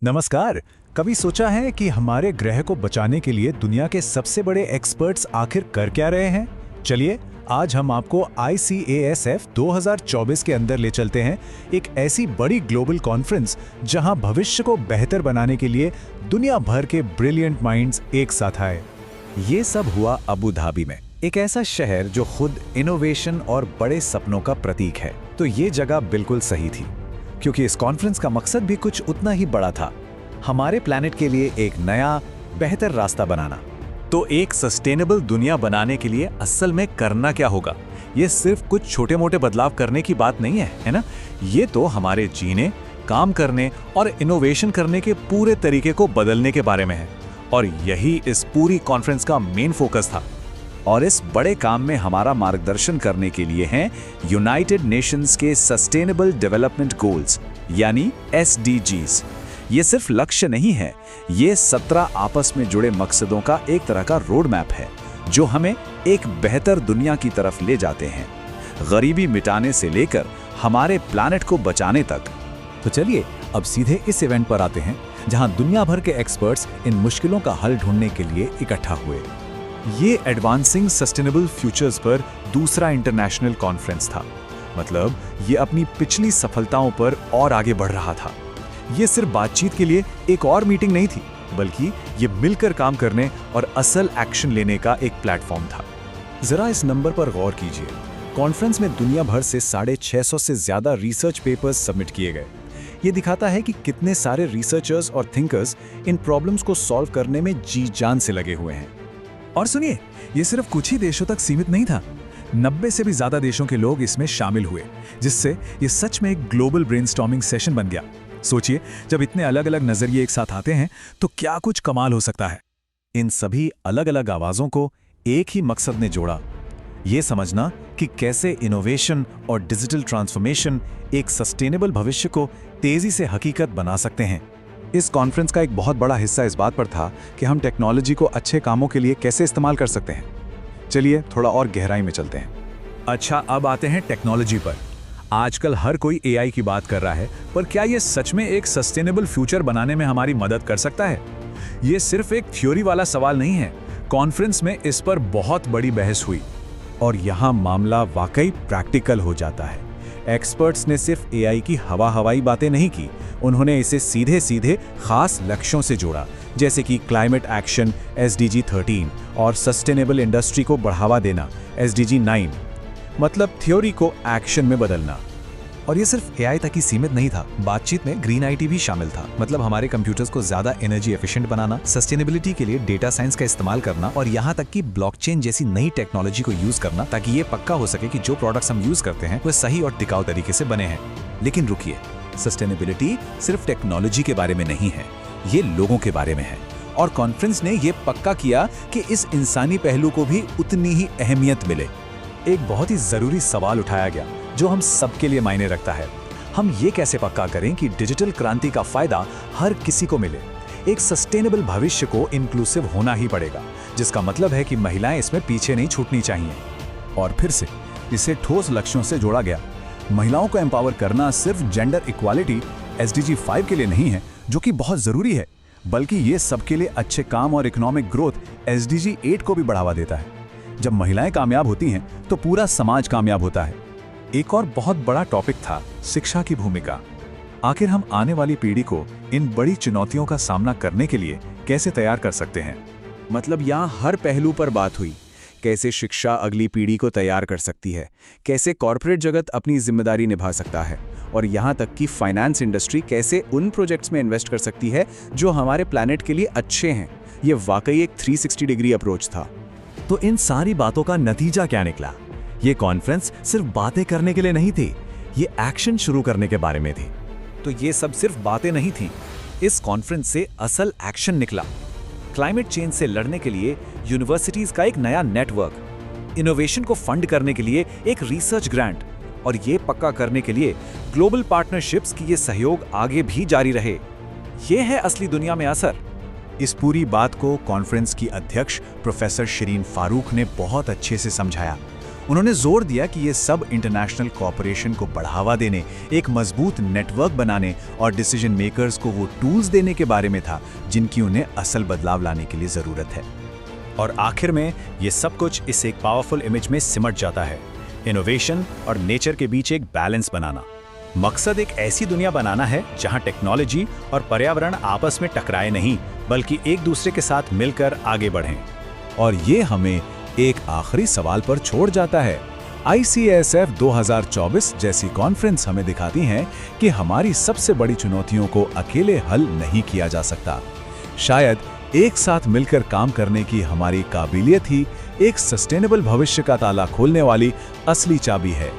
नमस्कार। कभी सोचा है कि हमारे ग्रह को बचाने के लिए दुनिया के सबसे बड़े एक्सपर्ट्स आखिर कर क्या रहे हैं? चलिए, आज हम आपको ICASF 2024 के अंदर ले चलते हैं, एक ऐसी बड़ी ग्लोबल कॉन्फ्रेंस जहां भविष्य को बेहतर बनाने के लिए दुनिया भर के ब्रिलियंट माइंड्स एक साथ आए। ये सब हुआ अबू धाबी में, एक ऐसा शहर जो खुद इनोवेशन और बड़े सपनों का प्रतीक है। तो ये जगह बिल्कुल सही थी, क्योंकि इस कॉन्फ्रेंस का मकसद भी कुछ उतना ही बड़ा था, हमारे प्लैनेट के लिए एक नया बेहतर रास्ता बनाना। तो एक सस्टेनेबल दुनिया बनाने के लिए असल में करना क्या होगा? ये सिर्फ कुछ छोटे मोटे बदलाव करने की बात नहीं है ना? ये तो हमारे जीने, काम करने और इनोवेशन करने के पूरे तरीके को बदलने के बारे में है। और यही इस पूरी कॉन्फ्रेंस का मेन फोकस था। और इस बड़े काम में हमारा मार्गदर्शन करने के लिए हैं यूनाइटेड नेशंस के सस्टेनेबल डेवलपमेंट गोल्स यानी SDGs। ये सिर्फ लक्ष्य नहीं है, ये 17 आपस में जुड़े मकसदों का एक तरह का रोड मैप है जो हमें एक बेहतर दुनिया की तरफ ले जाते हैं, गरीबी मिटाने से लेकर हमारे प्लैनेट को बचाने तक। तो चलिए अब सीधे इस इवेंट पर आते हैं जहां दुनिया भर के एक्सपर्ट्स इन मुश्किलों का हल ढूंढने के लिए इकट्ठा हुए। ये एडवांसिंग सस्टेनेबल फ्यूचर्स पर दूसरा इंटरनेशनल कॉन्फ्रेंस था। मतलब ये अपनी पिछली सफलताओं पर और आगे बढ़ रहा था। ये सिर्फ बातचीत के लिए एक और मीटिंग नहीं थी, बल्कि ये मिलकर काम करने और असल एक्शन लेने का एक प्लेटफॉर्म था। जरा इस नंबर पर गौर कीजिए। कॉन्फ्रेंस में दुनिया भर से 650 से ज्यादा रिसर्च पेपर्स सबमिट किए गए। ये दिखाता है कि कितने सारे रिसर्चर्स और थिंकर्स इन प्रॉब्लम्स को सॉल्व करने में जी जान से लगे हुए हैं। और सुनिए, ये सिर्फ कुछ ही देशों तक सीमित नहीं था। 90 से भी ज्यादा देशों के लोग इसमें शामिल हुए, जिससे ये सच में एक ग्लोबल ब्रेनस्टॉर्मिंग सेशन बन गया। सोचिए, जब इतने अलग अलग नजरिए एक साथ आते हैं तो क्या कुछ कमाल हो सकता है। इन सभी अलग अलग आवाजों को एक ही मकसद ने जोड़ा, ये समझना कि कैसे इनोवेशन और डिजिटल ट्रांसफॉर्मेशन एक सस्टेनेबल भविष्य को तेजी से हकीकत बना सकते हैं। इस कॉन्फ्रेंस का एक बहुत बड़ा हिस्सा इस बात पर था कि हम टेक्नोलॉजी को अच्छे कामों के लिए कैसे इस्तेमाल कर सकते हैं। चलिए थोड़ा और गहराई में चलते हैं। अच्छा, अब आते हैं टेक्नोलॉजी पर। आजकल हर कोई AI की बात कर रहा है, पर क्या ये सच में एक सस्टेनेबल फ्यूचर बनाने में हमारी मदद कर सकता है? ये सिर्फ एक थ्योरी वाला सवाल नहीं है। कॉन्फ्रेंस में इस पर बहुत बड़ी बहस हुई और यहाँ मामला वाकई प्रैक्टिकल हो जाता है। एक्सपर्ट्स ने सिर्फ AI की हवाई बातें नहीं की, उन्होंने इसे सीधे सीधे खास लक्ष्यों से जोड़ा, जैसे कि क्लाइमेट एक्शन SDG 13 और सस्टेनेबल इंडस्ट्री को बढ़ावा देना SDG 9। मतलब थ्योरी को एक्शन में बदलना। और ये सिर्फ AI तक ही सीमित नहीं था। बातचीत में ग्रीन IT भी शामिल था। मतलब हमारे कंप्यूटर्स को ज्यादा एनर्जी एफिशिएंट बनाना, सस्टेनेबिलिटी के लिए डेटा साइंस का इस्तेमाल करना और यहाँ तक कि ब्लॉकचेन जैसी नई टेक्नोलॉजी को यूज करना, ताकि ये पक्का हो सके कि जो प्रोडक्ट्स हम यूज करते हैं वो सही और टिकाऊ तरीके से बने हैं। लेकिन रुकिए, सस्टेनेबिलिटी सिर्फ टेक्नोलॉजी के बारे में नहीं है, ये लोगों के बारे में है। और कॉन्फ्रेंस ने ये पक्का किया कि इस इंसानी पहलू को भी उतनी ही अहमियत मिले। एक बहुत ही जरूरी सवाल उठाया गया जो हम सबके लिए मायने रखता है। हम ये कैसे पक्का करें कि डिजिटल क्रांति का फायदा हर किसी को मिले? एक सस्टेनेबल भविष्य को इंक्लूसिव होना ही पड़ेगा, जिसका मतलब है कि महिलाएं इसमें पीछे नहीं छूटनी चाहिए। और फिर से इसे ठोस लक्ष्यों से जोड़ा गया। महिलाओं को एम्पावर करना सिर्फ जेंडर इक्वालिटी SDG 5 के लिए नहीं है, जो कि बहुत जरूरी है, बल्कि ये सबके लिए अच्छे काम और इकोनॉमिक ग्रोथ SDG 8 को भी बढ़ावा देता है। जब महिलाएं कामयाब होती हैं तो पूरा समाज कामयाब होता है। एक और बहुत बड़ा टॉपिक था शिक्षा की भूमिका। आखिर हम आने वाली पीढ़ी को इन बड़ी चुनौतियों का सामना करने के लिए कैसे तैयार कर सकते हैं? मतलब यहाँ हर पहलू पर बात हुई। कैसे शिक्षा अगली पीढ़ी को तैयार कर सकती है, कैसे कॉर्पोरेट जगत अपनी जिम्मेदारी निभा सकता है, और यहाँ तक कि फाइनेंस इंडस्ट्री कैसे उन प्रोजेक्ट्स में इन्वेस्ट कर सकती है जो हमारे प्लैनेट के लिए अच्छे हैं। ये वाकई एक 360 डिग्री अप्रोच था। तो इन सारी बातों का नतीजा क्या निकला? ये कॉन्फ्रेंस सिर्फ बातें करने के लिए नहीं थी, ये एक्शन शुरू करने के बारे में थी। तो ये सब सिर्फ बातें नहीं थी, इस कॉन्फ्रेंस से असल एक्शन निकला। क्लाइमेट चेंज से लड़ने के लिए यूनिवर्सिटीज का एक नया नेटवर्क, इनोवेशन को फंड करने के लिए एक रिसर्च ग्रांट, और ये पक्का करने के लिए ग्लोबल पार्टनरशिप्स की ये सहयोग आगे भी जारी रहे। ये है असली दुनिया में असर। इस पूरी बात को कॉन्फ्रेंस की अध्यक्ष प्रोफेसर शिरीन फारूक ने बहुत अच्छे से समझाया। उन्होंने जोर दिया कि ये सब इंटरनेशनल कोऑपरेशन को बढ़ावा देने, एक मजबूत नेटवर्क बनाने और डिसीजन मेकर्स को वो टूल्स देने के बारे में था जिनकी उन्हें असल बदलाव लाने के लिए जरूरत है। और आखिर में ये सब कुछ इस एक पावरफुल इमेज में सिमट जाता है, इनोवेशन और नेचर के बीच एक बैलेंस बनाना। मकसद एक ऐसी दुनिया बनाना है जहां टेक्नोलॉजी और पर्यावरण आपस में टकराए नहीं, बल्कि एक दूसरे के साथ मिलकर आगे बढ़ें। और ये हमें एक आखिरी सवाल पर छोड़ जाता है। ICSF 2024 जैसी कॉन्फ्रेंस हमें दिखाती हैं कि हमारी सबसे बड़ी चुनौतियों को अकेले हल नहीं किया जा सकता। शायद एक साथ मिलकर काम करने की हमारी काबिलियत ही एक सस्टेनेबल भविष्य का ताला खोलने वाली असली चाबी है।